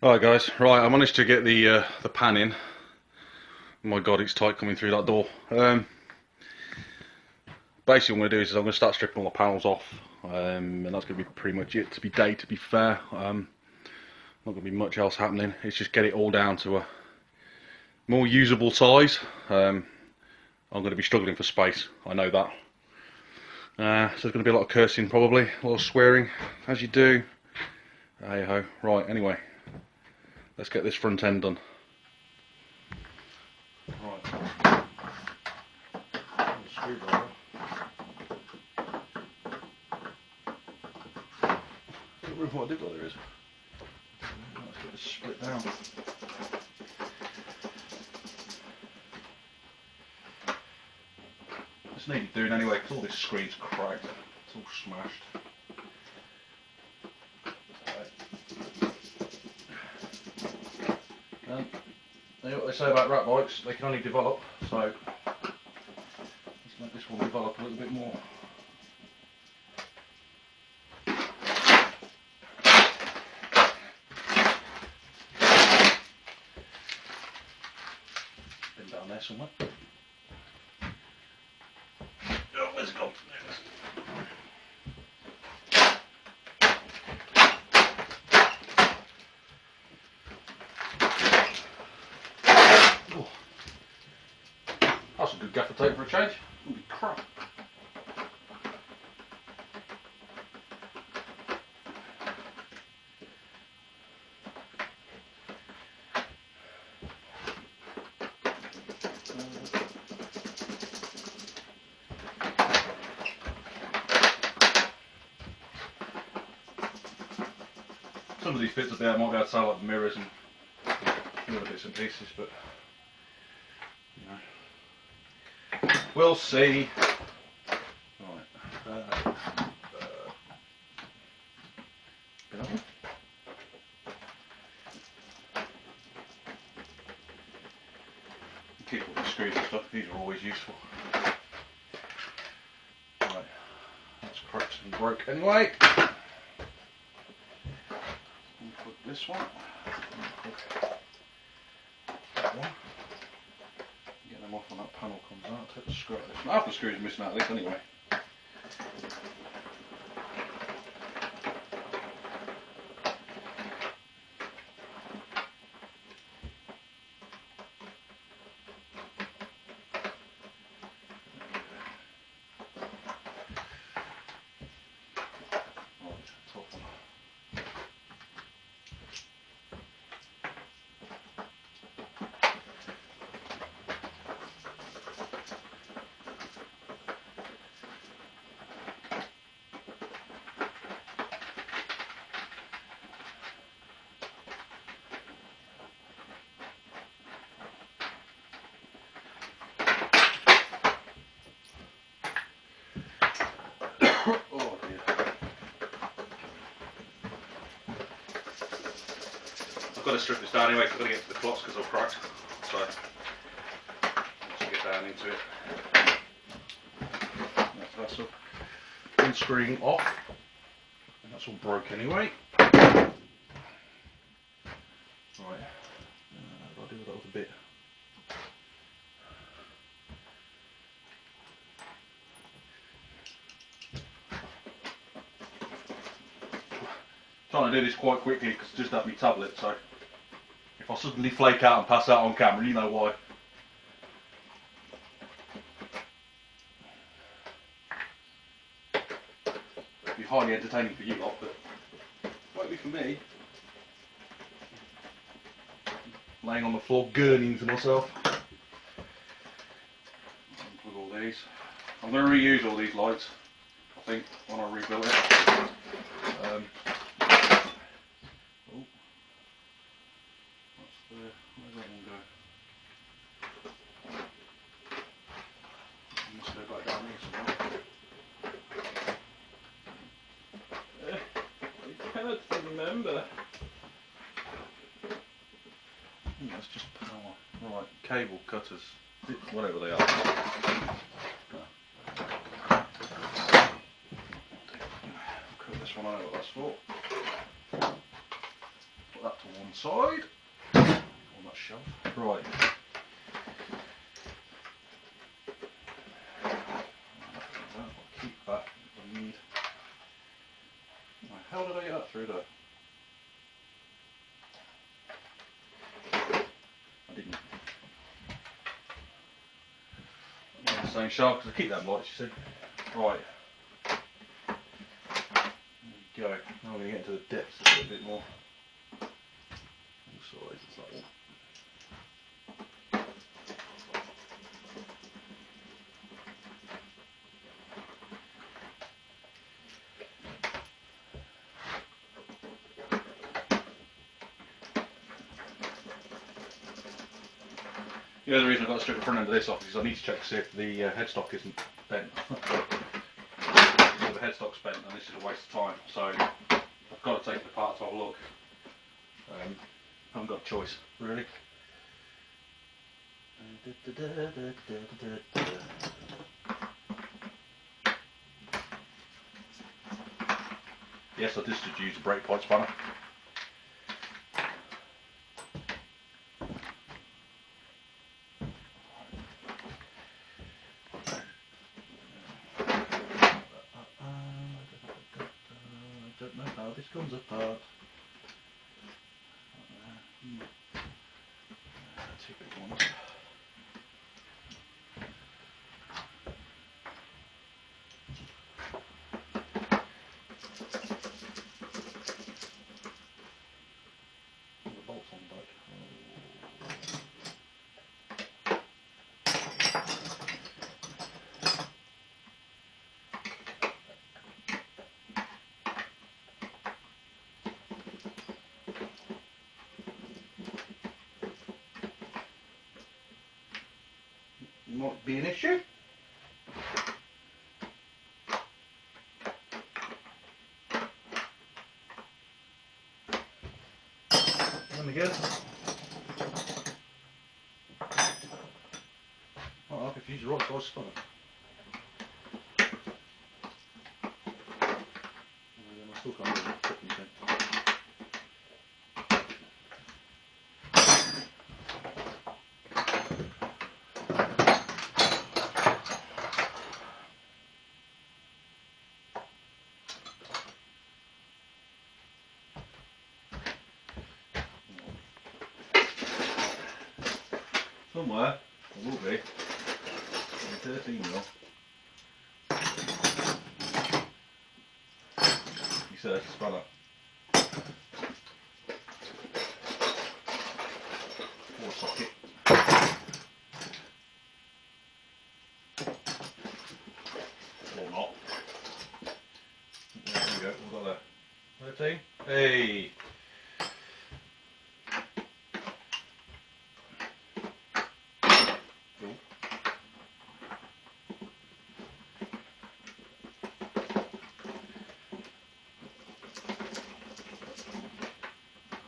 Alright guys, right, I managed to get the pan in. Oh my god, it's tight coming through that door. Basically what I'm going to do is I'm going to start stripping all the panels off, and that's going to be pretty much it to be fair. Not going to be much else happening, it's just get it all down to a more usable size. I'm going to be struggling for space, I know that. So there's going to be a lot of cursing probably, a lot of swearing, as you do. Hey ho, right, anyway. Let's get this front end done. Right. Screwdriver. Don't remember what I did, what there is. Let's get this split down. This needed doing anyway because all this screen's cracked. It's all smashed. You know what they say about rat bikes, they can only develop, so let's make this one develop a little bit more. Been down there somewhere. Oh, where's it gone? There it is. That's a good gaffer tape for a change. Holy crap. Some of these bits up there I might be able to sell like the mirrors and other bits and pieces, but you know, we'll see. Right. Keep all the screws and stuff, these are always useful. Right, that's cracked and broke anyway. Unplug this one. Unplug that one. Get them off when that panel comes out. Take the screw out of this. Half the screws are missing out of this anyway. Oh dear. I've got to strip this down anyway because I've got to get to the clots because they're cracked. So let's get down into it. That's up. Unscrewing off. And that's all broke anyway. Right. I'll do that with a bit. Trying to do this quite quickly because I just have my tablet, so if I suddenly flake out and pass out on camera, you know why. It'd be highly entertaining for you lot, but it won't be for me. Laying on the floor, gurning to myself. Unplug all these. I'm going to reuse all these lights, I think, when I rebuild it. Where's that one go? I must go back down here somewhere. I cannot remember. Let's just put on. Right, cable cutters, whatever they are. Cut this one out, what that's for. put that to one side on that shelf. Right. I'll keep that if I need. How did I get that through there? I didn't. I'm on the same shelf because I keep them lights, you see. Right. There we go. Now we're going to get into the depths a little bit more. All sides, it's that one. The other reason I've got to strip the front end of this off is I need to check to see if the headstock isn't bent. If the headstock's bent, then this is a waste of time. So I've got to take it apart to have a look. I haven't got a choice, really. Yes, I just used a brake pipe spanner. I don't know how this comes apart. Two big ones. The bolts on the back. Might be an issue. There we go. Oh, I confused the right size spanner. I still can't really put anything. Somewhere there will be 13 mil. You said spanner. 4 socket. Or not. There we go, we've got that. 13. Hey!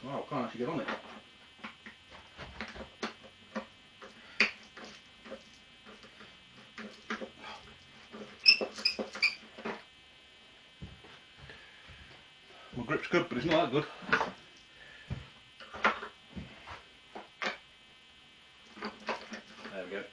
Wow, I can't actually get on it. My grip's good, but it's not that good. There we go.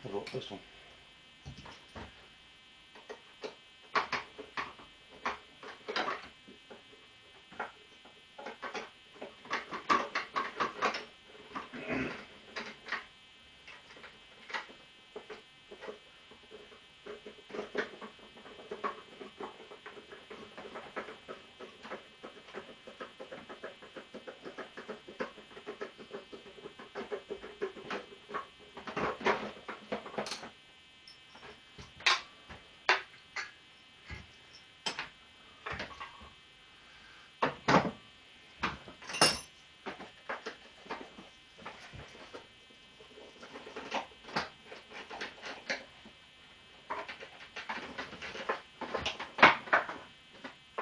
What about this one?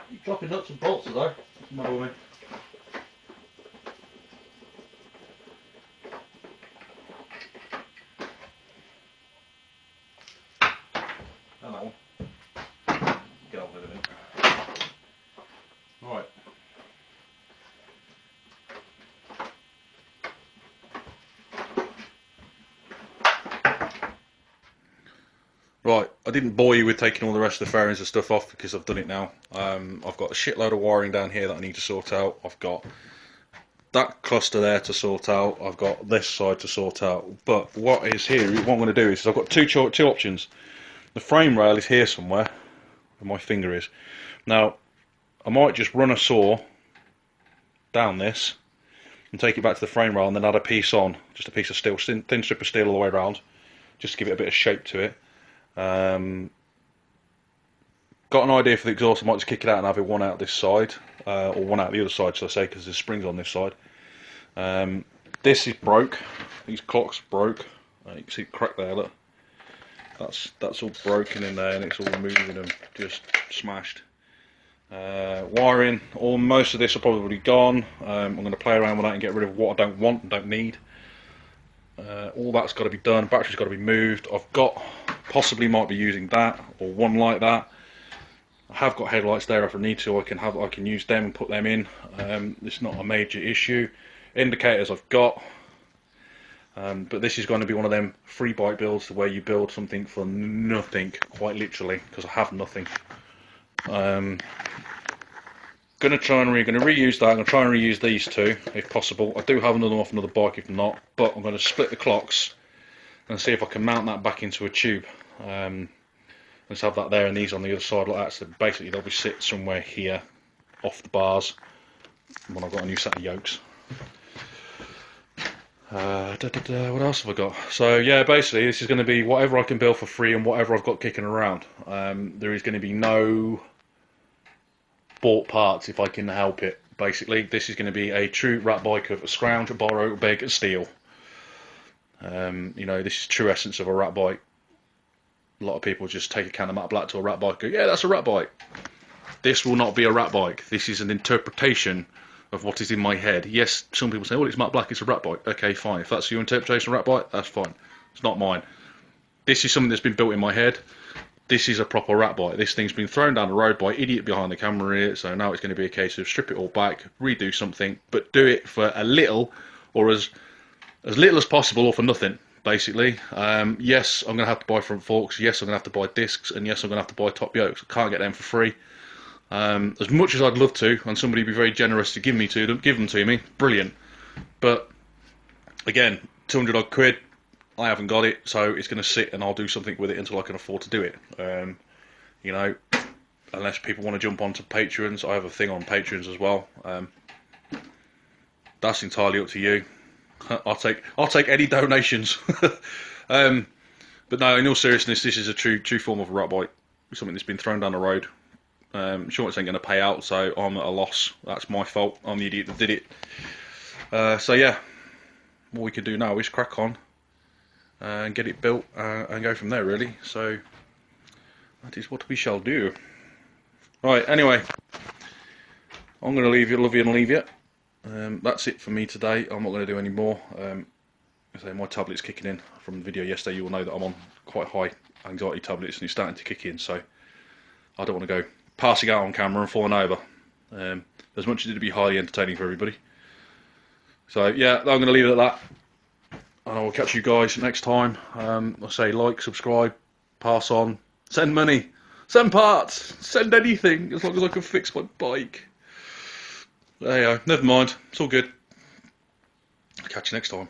You're dropping nuts and bolts today. What's the matter with me? And that one. Get on with it. Right. Right, I didn't bore you with taking all the rest of the fairings and stuff off because I've done it now. I've got a shitload of wiring down here that I need to sort out. I've got that cluster there to sort out. I've got this side to sort out. But what is here, what I'm going to do is I've got two options. The frame rail is here somewhere, where my finger is. Now, I might just run a saw down this and take it back to the frame rail and then add a piece on, just a piece of steel, thin strip of steel all the way around, just to give it a bit of shape to it. Got an idea for the exhaust. I might just kick it out and have it one out this side, or one out the other side, should I say, because there's springs on this side. This is broke. These clocks broke. You can see the crack there. Look, that's all broken in there, and it's all moving and just smashed. Wiring, most of this are probably gone. I'm going to play around with that and get rid of what I don't want and don't need. All that's got to be done. Battery's got to be moved. I've got, possibly might be using that or one like that. I have got headlights there if I need to. I can use them and put them in. It's not a major issue. Indicators I've got, but this is going to be one of them free bike builds where you build something for nothing, quite literally, because I have nothing. Gonna reuse that. I'm gonna try and reuse these two if possible. I do have another one off another bike if not, but I'm gonna split the clocks and see if I can mount that back into a tube. Let's have that there and these on the other side like that. So basically they'll be sit somewhere here off the bars when I've got a new set of yokes. What else have I got? So yeah, basically this is going to be whatever I can build for free and whatever I've got kicking around. There is going to be no bought parts if I can help it. Basically, this is going to be a true rat bike of a scrounge, borrow, beg, and steal. You know, this is true essence of a rat bike. A lot of people just take a can of matte black to a rat bike and go, yeah, that's a rat bike. This will not be a rat bike. This is an interpretation of what is in my head. Yes, some people say, well, it's matte black, it's a rat bike. Okay, fine. If that's your interpretation of rat bike, that's fine. It's not mine. This is something that's been built in my head. This is a proper rat bike. This thing's been thrown down the road by an idiot behind the camera here, so now it's going to be a case of strip it all back, redo something, but do it for a little, or as little as possible, or for nothing, basically. Yes, I'm going to have to buy front forks, yes, I'm going to have to buy discs, and yes, I'm going to have to buy top yokes. I can't get them for free. As much as I'd love to, and somebody would be very generous to give them to me, brilliant. But, again, 200 odd quid, I haven't got it, so it's going to sit and I'll do something with it until I can afford to do it. You know, unless people want to jump onto Patreons, I have a thing on Patreons as well. That's entirely up to you. I'll take any donations. But no, in all seriousness, this is a true form of a rat bike. Something that's been thrown down the road. Insurance ain't going to pay out, so I'm at a loss. That's my fault. I'm the idiot that did it. So yeah, what we can do now is crack on and get it built and go from there, really. So that is what we shall do. Right, anyway, I'm going to love you and leave you. That's it for me today. I'm not going to do any more. My tablet's kicking in from the video yesterday. You will know that I'm on quite high anxiety tablets and it's starting to kick in, so I don't want to go passing out on camera and falling over. As much as it'd be highly entertaining for everybody. So yeah, I'm going to leave it at that. and I will catch you guys next time. I'll say like, subscribe, pass on, send money, send parts, send anything, as long as I can fix my bike. There you go, never mind, it's all good. I'll catch you next time.